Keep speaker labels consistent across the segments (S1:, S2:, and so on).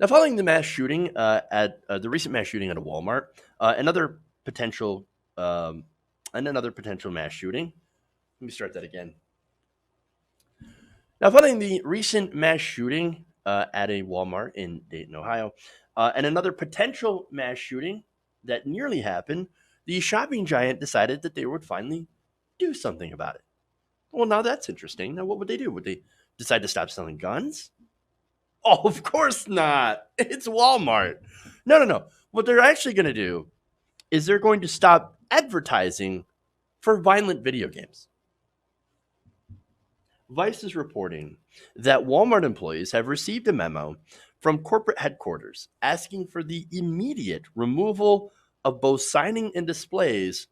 S1: Now, following the mass shooting at the recent mass shooting at a Walmart, another potential and another potential mass shooting. Let me start that again. Now, following the recent mass shooting at a Walmart in Dayton, Ohio, and another potential mass shooting that nearly happened, the shopping giant decided that they would finally do something about it. Well, now that's interesting. Now, what would they do? Would they decide to stop selling guns? Oh, of course not. It's Walmart. No, no, no. What they're actually going to do is they're going to stop advertising for violent video games. Vice is reporting that Walmart employees have received a memo from corporate headquarters asking for the immediate removal of both signing and displays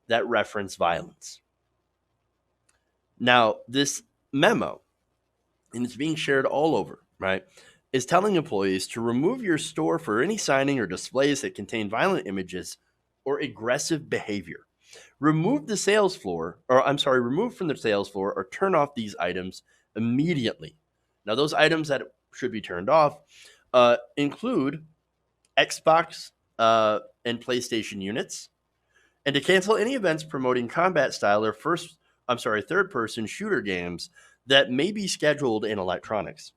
S1: that reference violence. Now, this memo, and it's being shared all over, right, is telling employees to remove your store for any signing or displays that contain violent images or aggressive behavior. Remove from the sales floor or turn off these items immediately. Now, those items that should be turned off include Xbox and PlayStation units, and to cancel any events promoting combat style or third-person shooter games that may be scheduled in electronics.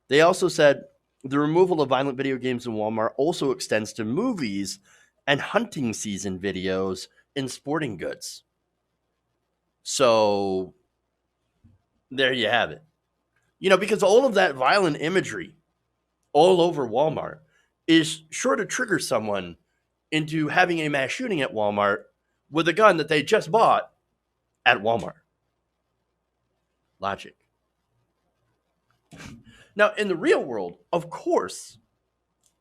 S1: They also said the removal of violent video games in Walmart also extends to movies and hunting season videos in sporting goods. So there you have it. Because all of that violent imagery all over Walmart is sure to trigger someone into having a mass shooting at Walmart with a gun that they just bought at Walmart. Logic. Now, in the real world, of course,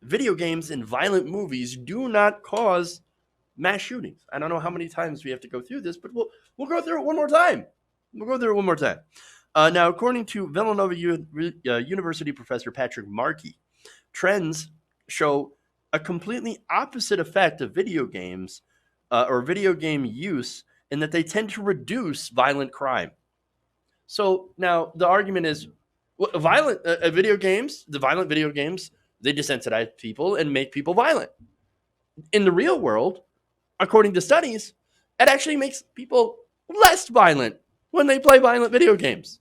S1: video games and violent movies do not cause mass shootings. I don't know how many times we have to go through this, but we'll go through it one more time. Now, according to Villanova University professor Patrick Markey, trends show a completely opposite effect of video games or video game use in that they tend to reduce violent crime. So now the argument is, the violent video games, they desensitize people and make people violent. In the real world, according to studies, it actually makes people less violent when they play violent video games.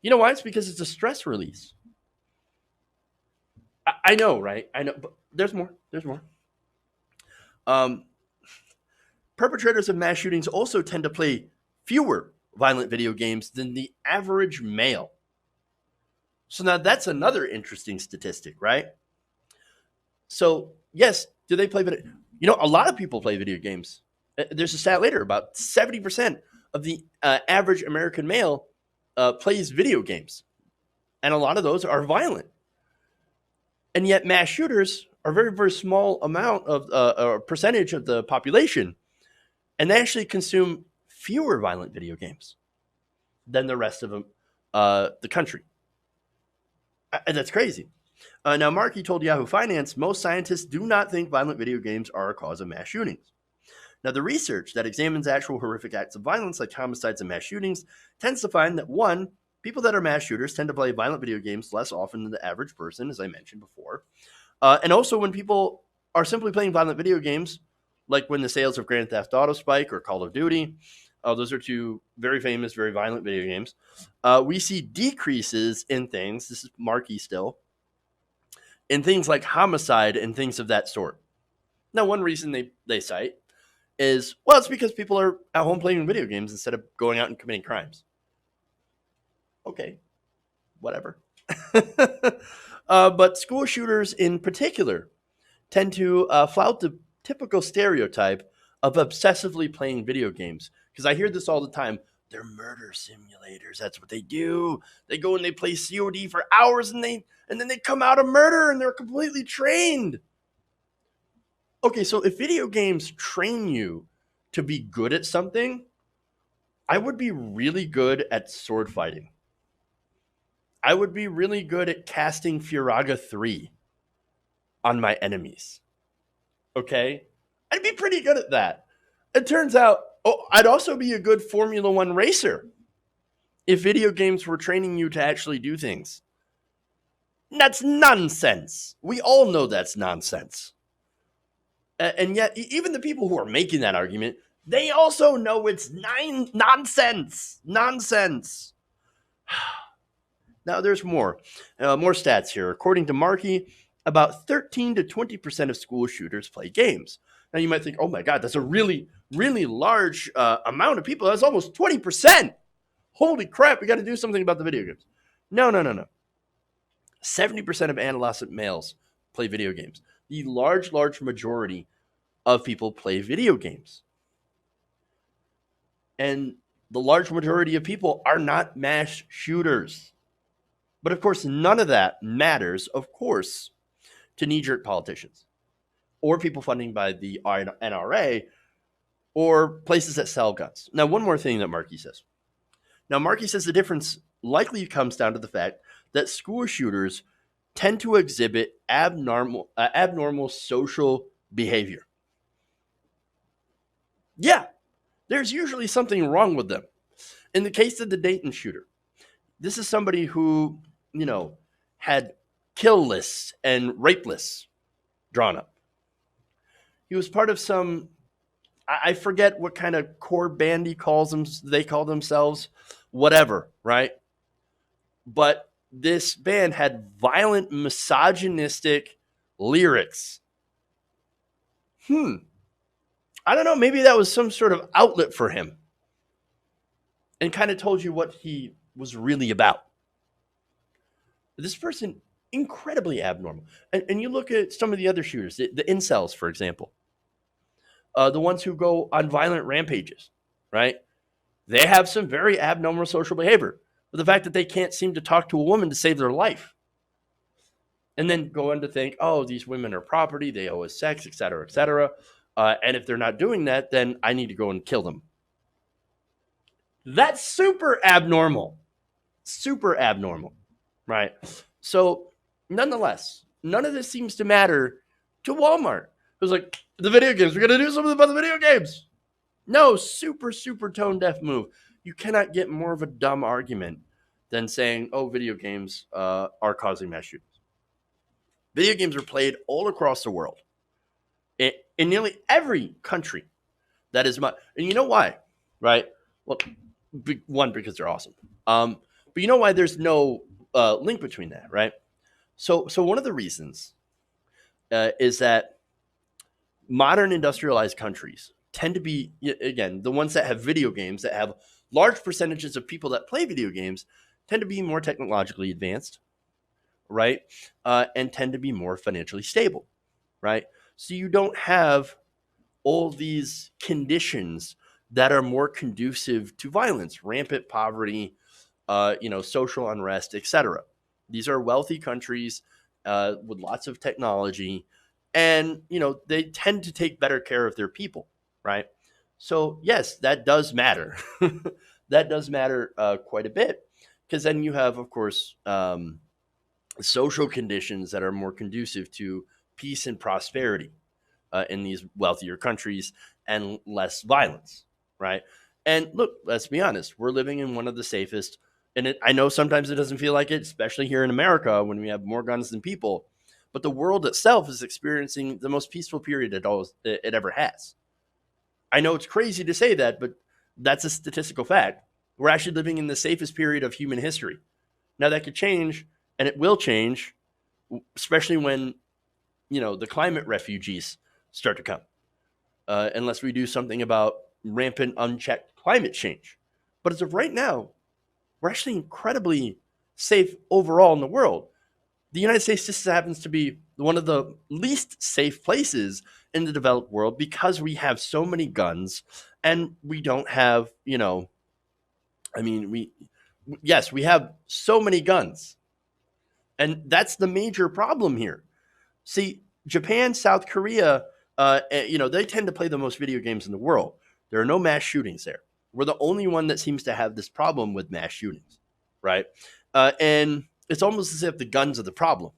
S1: You know why? It's because it's a stress release. I know, right? I know, but there's more. Perpetrators of mass shootings also tend to play fewer violent video games than the average male. So now that's another interesting statistic, right? So yes, do they play video? A lot of people play video games. There's a stat later about 70% of the average American male plays video games. And a lot of those are violent. And yet mass shooters are a very, very small amount of or percentage of the population. And they actually consume fewer violent video games than the rest of the country. And that's crazy. Now, Markey told Yahoo Finance, most scientists do not think violent video games are a cause of mass shootings. Now, the research that examines actual horrific acts of violence like homicides and mass shootings tends to find that, one, people that are mass shooters tend to play violent video games less often than the average person, as I mentioned before. And also when people are simply playing violent video games, like when the sales of Grand Theft Auto spike or Call of Duty, those are two very famous, very violent video games. We see decreases in things, this is Markey still, in things like homicide and things of that sort. Now, one reason they cite is, well, it's because people are at home playing video games instead of going out and committing crimes. Okay, whatever. But school shooters in particular tend to flout the typical stereotype of obsessively playing video games. Because I hear this all the time. They're murder simulators. That's what they do. They go and they play COD for hours and then they come out of murder and they're completely trained. Okay, so if video games train you to be good at something, I would be really good at sword fighting. I would be really good at casting Furaga 3 on my enemies. Okay? I'd be pretty good at that. It turns out, I'd also be a good Formula One racer if video games were training you to actually do things. That's nonsense. We all know that's nonsense. And yet, even the people who are making that argument, they also know it's nonsense. Nonsense. Now, there's more. More stats here. According to Markey, about 13 to 20% of school shooters play games. Now, you might think, oh my God, that's a really, really large amount of people. That's almost 20%. Holy crap, we got to do something about the video games. No. 70% of adolescent males play video games. The large majority of people play video games. And the large majority of people are not mass shooters. But of course, none of that matters, of course, to knee-jerk politicians or people funding by the NRA or places that sell guns. Now, one more thing that Markey says. Now, Markey says the difference likely comes down to the fact that school shooters tend to exhibit abnormal social behavior. Yeah, there's usually something wrong with them. In the case of the Dayton shooter, this is somebody who, had kill lists and rape lists drawn up. He was part of some, I forget what kind of core band they call themselves, whatever, right? But this band had violent, misogynistic lyrics. I don't know, maybe that was some sort of outlet for him and kind of told you what he was really about. This person, incredibly abnormal. And you look at some of the other shooters, the incels, for example, the ones who go on violent rampages, right? They have some very abnormal social behavior. But the fact that they can't seem to talk to a woman to save their life. And then go on to think, oh, these women are property, they owe us sex, et cetera, et cetera. And if they're not doing that, then I need to go and kill them. That's super abnormal. Super abnormal, right? So, nonetheless, none of this seems to matter to Walmart. It was like, the video games, we're going to do something about the video games. No, super tone deaf move. You cannot get more of a dumb argument than saying, oh, video games are causing mass shootings. Video games are played all across the world. In nearly every country that is and you know why, right? Well, one, because they're awesome. But you know why there's no link between that, right? So one of the reasons is that modern industrialized countries tend to be, again, the ones that have video games, that have large percentages of people that play video games, tend to be more technologically advanced, right? And tend to be more financially stable, right? So you don't have all these conditions that are more conducive to violence, rampant poverty, social unrest, etc. These are wealthy countries with lots of technology, and they tend to take better care of their people, right? So yes, that does matter. That does matter quite a bit, because then you have, of course, social conditions that are more conducive to peace and prosperity in these wealthier countries and less violence, right? And look, let's be honest, we're living in one of the safest, and I know sometimes it doesn't feel like it, especially here in America when we have more guns than people, but the world itself is experiencing the most peaceful period it ever has. I know it's crazy to say that, but that's a statistical fact. We're actually living in the safest period of human history. Now that could change, and it will change, especially when, the climate refugees start to come, unless we do something about rampant, unchecked climate change. But as of right now, we're actually incredibly safe overall in the world. The United States just happens to be one of the least safe places in the developed world because we have so many guns, and we don't have, we have so many guns. And that's the major problem here. See, Japan, South Korea, they tend to play the most video games in the world. There are no mass shootings there. We're the only one that seems to have this problem with mass shootings, right? And it's almost as if the guns are the problem.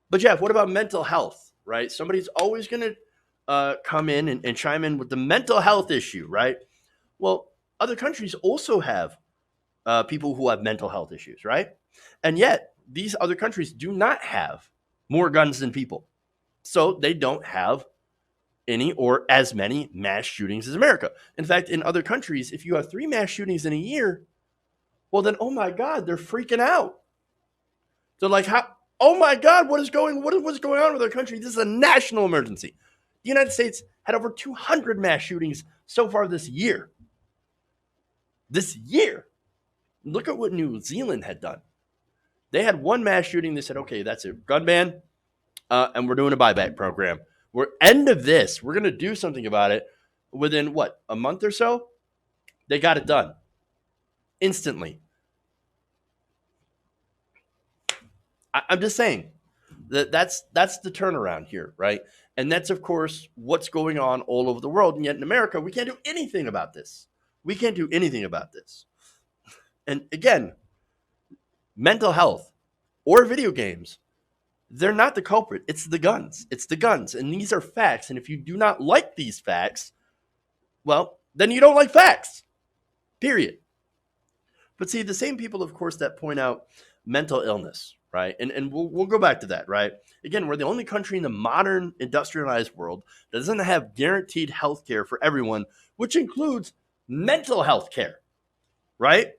S1: But Jeff, what about mental health, right? Somebody's always going to come in and chime in with the mental health issue, right? Well, other countries also have people who have mental health issues, right? And yet these other countries do not have more guns than people. So they don't have any or as many mass shootings as America. In fact, in other countries, if you have 3 mass shootings in a year, well, then, oh my God, they're freaking out. They're like, how? Oh my God, what's going on with our country? This is a national emergency. The United States had over 200 mass shootings so far this year. This year. Look at what New Zealand had done. They had 1 mass shooting. They said, okay, that's it. Gun ban, and we're doing a buyback program. We're end of this. We're going to do something about it. Within, what, a month or so? They got it done. Instantly. I'm just saying that's the turnaround here, right? And that's, of course, what's going on all over the world. And yet in America, we can't do anything about this. We can't do anything about this. And again, mental health or video games, they're not the culprit. It's the guns. It's the guns. And these are facts. And if you do not like these facts, well, then you don't like facts. Period. But see, the same people, of course, that point out mental illness, right? And we'll go back to that, right? Again, we're the only country in the modern industrialized world that doesn't have guaranteed health care for everyone, which includes mental health care, right?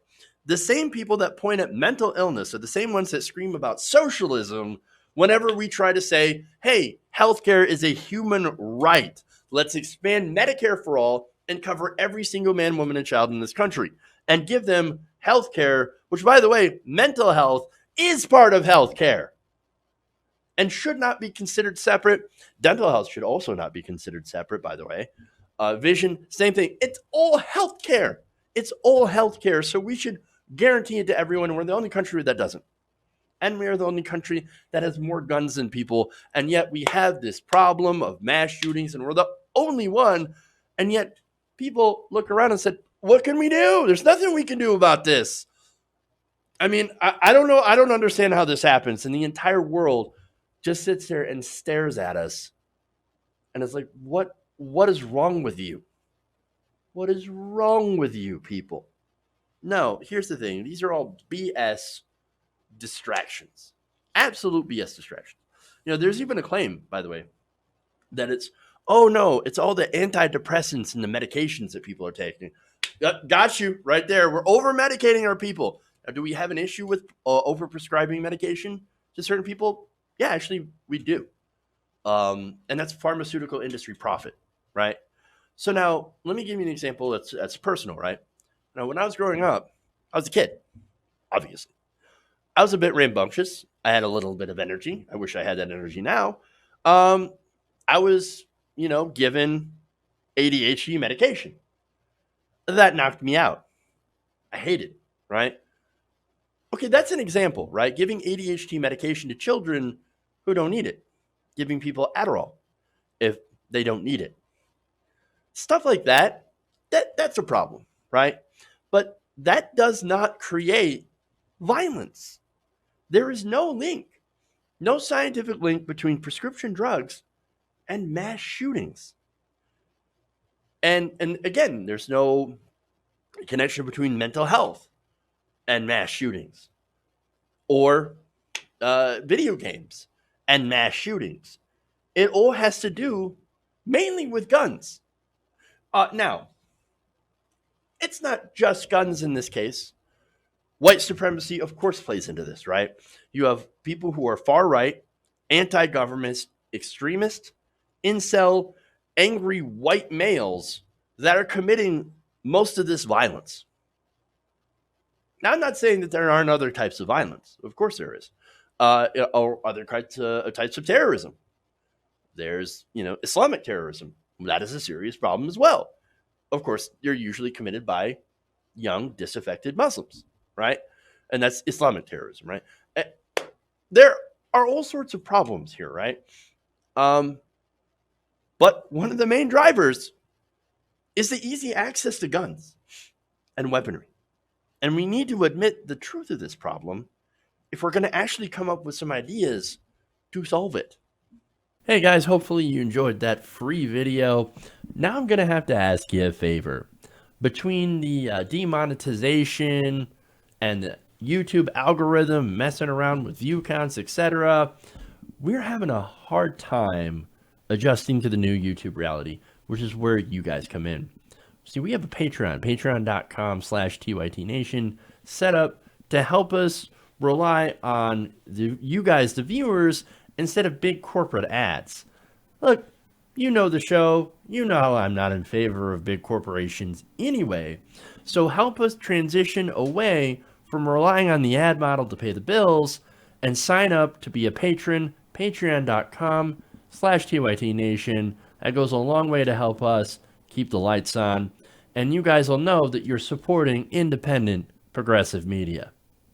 S1: The same people that point at mental illness are the same ones that scream about socialism whenever we try to say, hey, healthcare is a human right. Let's expand Medicare for all and cover every single man, woman, and child in this country and give them healthcare, which, by the way, mental health is part of healthcare and should not be considered separate. Dental health should also not be considered separate, by the way. Vision, same thing. It's all healthcare. It's all healthcare. So we should guarantee it to everyone. And we're the only country that doesn't. And we are the only country that has more guns than people. And yet we have this problem of mass shootings, and we're the only one. And yet people look around and said, what can we do? There's nothing we can do about this. I mean, I don't know. I don't understand how this happens. And the entire world just sits there and stares at us. And it's like, what is wrong with you? What is wrong with you, people? No, here's the thing. These are all BS distractions. Absolute BS distractions. You know, there's even a claim, by the way, that it's, oh no, it's all the antidepressants and the medications that people are taking. Got you right there. We're over-medicating our people. Now, do we have an issue with over-prescribing medication to certain people? Yeah, actually, we do. And that's pharmaceutical industry profit, right? So now, let me give you an example that's personal, right? Now, when I was growing up, I was a kid, obviously. I was a bit rambunctious. I had a little bit of energy. I wish I had that energy now. I was, given ADHD medication. That knocked me out. I hate it, right? Okay, that's an example, right? Giving ADHD medication to children who don't need it. Giving people Adderall if they don't need it. Stuff like that's a problem, right? But that does not create violence. There is no link, no scientific link between prescription drugs and mass shootings. And again, there's no connection between mental health and mass shootings or video games and mass shootings. It all has to do mainly with guns. Now, it's not just guns in this case. White supremacy, of course, plays into this, right? You have people who are far right, anti-government, extremist, incel, angry white males that are committing most of this violence. Now, I'm not saying that there aren't other types of violence. Of course there is. Or other types of terrorism. There's, Islamic terrorism. That is a serious problem as well. Of course, they're usually committed by young, disaffected Muslims, right? And that's Islamic terrorism, right? There are all sorts of problems here, right? But one of the main drivers is the easy access to guns and weaponry. And we need to admit the truth of this problem if we're going to actually come up with some ideas to solve it. Hey guys, hopefully you enjoyed that free video. Now I'm going to have to ask you a favor. Between the demonetization and YouTube algorithm messing around with view counts, etc. We're having a hard time adjusting to the new YouTube reality, which is where you guys come in. See, we have a Patreon, patreon.com/TYTNation, set up to help us rely on you guys, the viewers, instead of big corporate ads. Look, you know the show. You know I'm not in favor of big corporations anyway. So help us transition away from relying on the ad model to pay the bills and sign up to be a patron, patreon.com/TYTNation. That goes a long way to help us keep the lights on. And you guys will know that you're supporting independent progressive media.